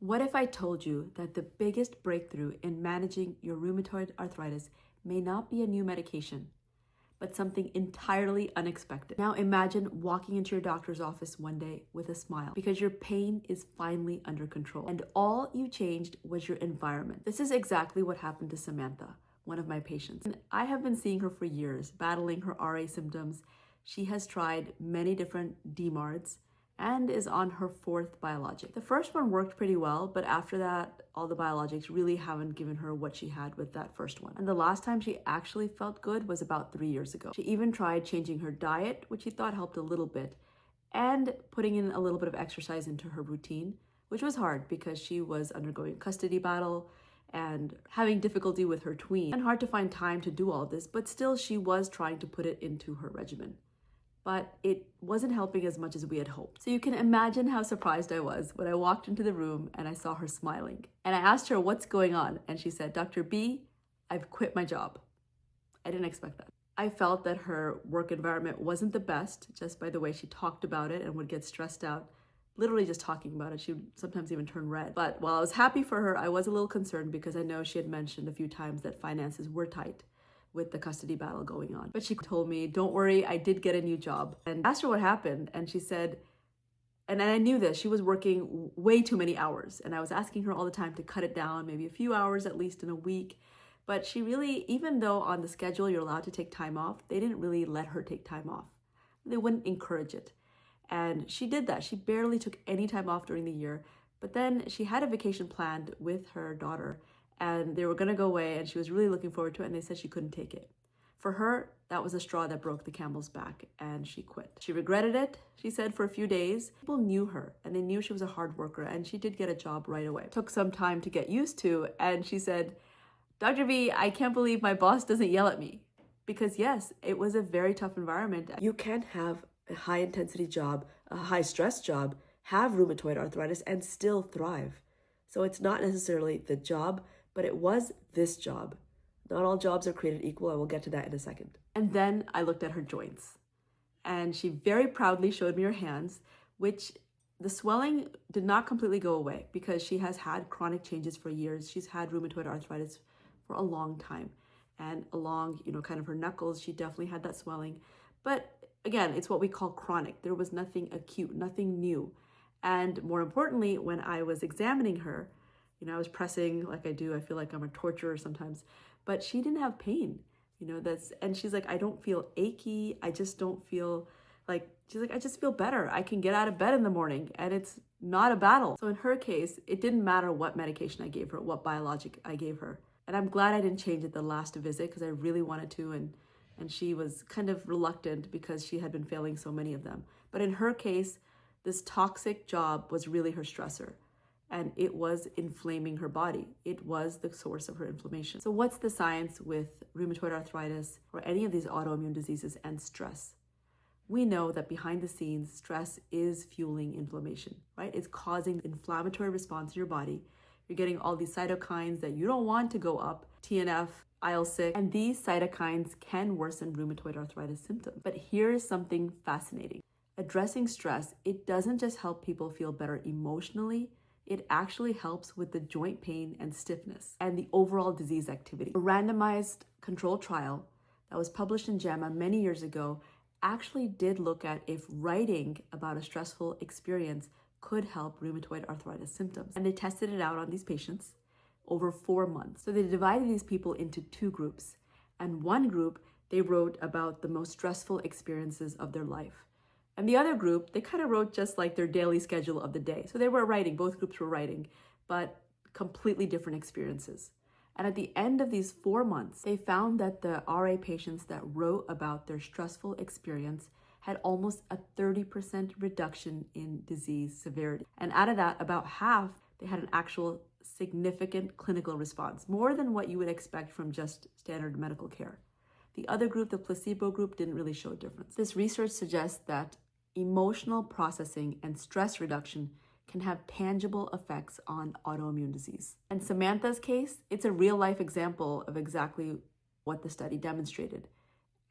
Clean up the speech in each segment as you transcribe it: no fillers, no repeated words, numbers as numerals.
What if I told you that the biggest breakthrough in managing your rheumatoid arthritis may not be a new medication, but something entirely unexpected? Now imagine walking into your doctor's office one day with a smile because your pain is finally under control and all you changed was your environment. This is exactly what happened to Samantha, one of my patients. And I have been seeing her for years, battling her RA symptoms. She has tried many different DMARDs and is on her 4th biologic. The first one worked pretty well, but after that, all the biologics really haven't given her what she had with that first one. And the last time she actually felt good was about 3 years ago. She even tried changing her diet, which she thought helped a little bit, and putting in a little bit of exercise into her routine, which was hard because she was undergoing a custody battle and having difficulty with her tween, and hard to find time to do all this, but still she was trying to put it into her regimen. But it wasn't helping as much as we had hoped. So you can imagine how surprised I was when I walked into the room and I saw her smiling. And I asked her, what's going on? And she said, Dr. B, I've quit my job. I didn't expect that. I felt that her work environment wasn't the best just by the way she talked about it and would get stressed out. Literally just talking about it. She would sometimes even turn red. But while I was happy for her, I was a little concerned because I know she had mentioned a few times that finances were tight with the custody battle going on. But she told me, don't worry, I did get a new job. And I asked her what happened, and she said, and I knew this, she was working way too many hours. And I was asking her all the time to cut it down, maybe a few hours at least in a week. But she really, even though on the schedule you're allowed to take time off, they didn't really let her take time off. They wouldn't encourage it. And she did that. She barely took any time off during the year. But then she had a vacation planned with her daughter, and they were going to go away, and she was really looking forward to it, and they said she couldn't take it. For her, that was a straw that broke the camel's back, and she quit. She regretted it, she said, for a few days. People knew her, and they knew she was a hard worker, and she did get a job right away. It took some time to get used to, and she said, Dr. V, I can't believe my boss doesn't yell at me. Because yes, it was a very tough environment. You can't have a high-intensity job, a high-stress job, have rheumatoid arthritis, and still thrive. So it's not necessarily the job, but it was this job. Not all jobs are created equal. I will get to that in a second. And then I looked at her joints, and she very proudly showed me her hands, which the swelling did not completely go away because she has had chronic changes for years. She's had rheumatoid arthritis for a long time, and along, kind of her knuckles, she definitely had that swelling. But again, it's what we call chronic. There was nothing acute, nothing new. And more importantly, when I was examining her, I was pressing like I do. I feel like I'm a torturer sometimes, but she didn't have pain, and she's like, I don't feel achy. I just don't feel like, she's like, I just feel better. I can get out of bed in the morning and it's not a battle. So in her case, it didn't matter what medication I gave her, what biologic I gave her. And I'm glad I didn't change it the last visit because I really wanted to. And she was kind of reluctant because she had been failing so many of them. But in her case, this toxic job was really her stressor. And it was inflaming her body. It was the source of her inflammation. So what's the science with rheumatoid arthritis or any of these autoimmune diseases and stress? We know that behind the scenes, stress is fueling inflammation, right? It's causing inflammatory response in your body. You're getting all these cytokines that you don't want to go up, TNF, IL-6, and these cytokines can worsen rheumatoid arthritis symptoms. But here's something fascinating. Addressing stress, it doesn't just help people feel better emotionally, it actually helps with the joint pain and stiffness and the overall disease activity. A randomized controlled trial that was published in JAMA many years ago actually did look at if writing about a stressful experience could help rheumatoid arthritis symptoms. And they tested it out on these patients over 4 months. So they divided these people into 2 groups. And one group, they wrote about the most stressful experiences of their life. And the other group, they kind of wrote just like their daily schedule of the day. So they were writing, both groups were writing, but completely different experiences. And at the end of these 4 months, they found that the RA patients that wrote about their stressful experience had almost a 30% reduction in disease severity. And out of that, about half, they had an actual significant clinical response, more than what you would expect from just standard medical care. The other group, the placebo group, didn't really show a difference. This research suggests that emotional processing and stress reduction can have tangible effects on autoimmune disease. And Samantha's case, it's a real-life example of exactly what the study demonstrated.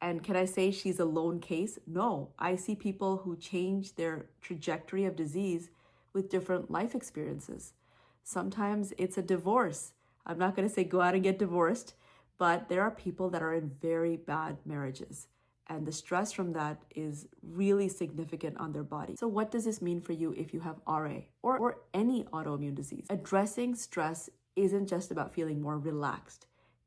And can I say she's a lone case? No, I see people who change their trajectory of disease with different life experiences. Sometimes it's a divorce. I'm not going to say go out and get divorced, but there are people that are in very bad marriages, and the stress from that is really significant on their body. So what does this mean for you if you have RA or any autoimmune disease? Addressing stress isn't just about feeling more relaxed.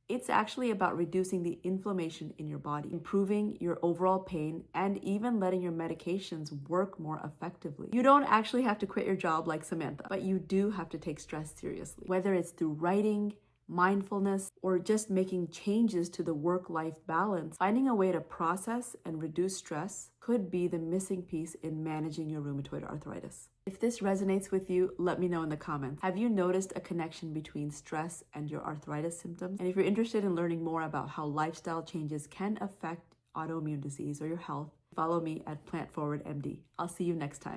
It's actually about reducing the inflammation in your body, improving your overall pain, and even letting your medications work more effectively. You don't actually have to quit your job like Samantha, but you do have to take stress seriously. Whether it's through writing, mindfulness, or just making changes to the work-life balance, finding a way to process and reduce stress could be the missing piece in managing your rheumatoid arthritis. If this resonates with you, let me know in the comments. Have you noticed a connection between stress and your arthritis symptoms? And if you're interested in learning more about how lifestyle changes can affect autoimmune disease or your health, follow me at Plant Forward MD. I'll see you next time.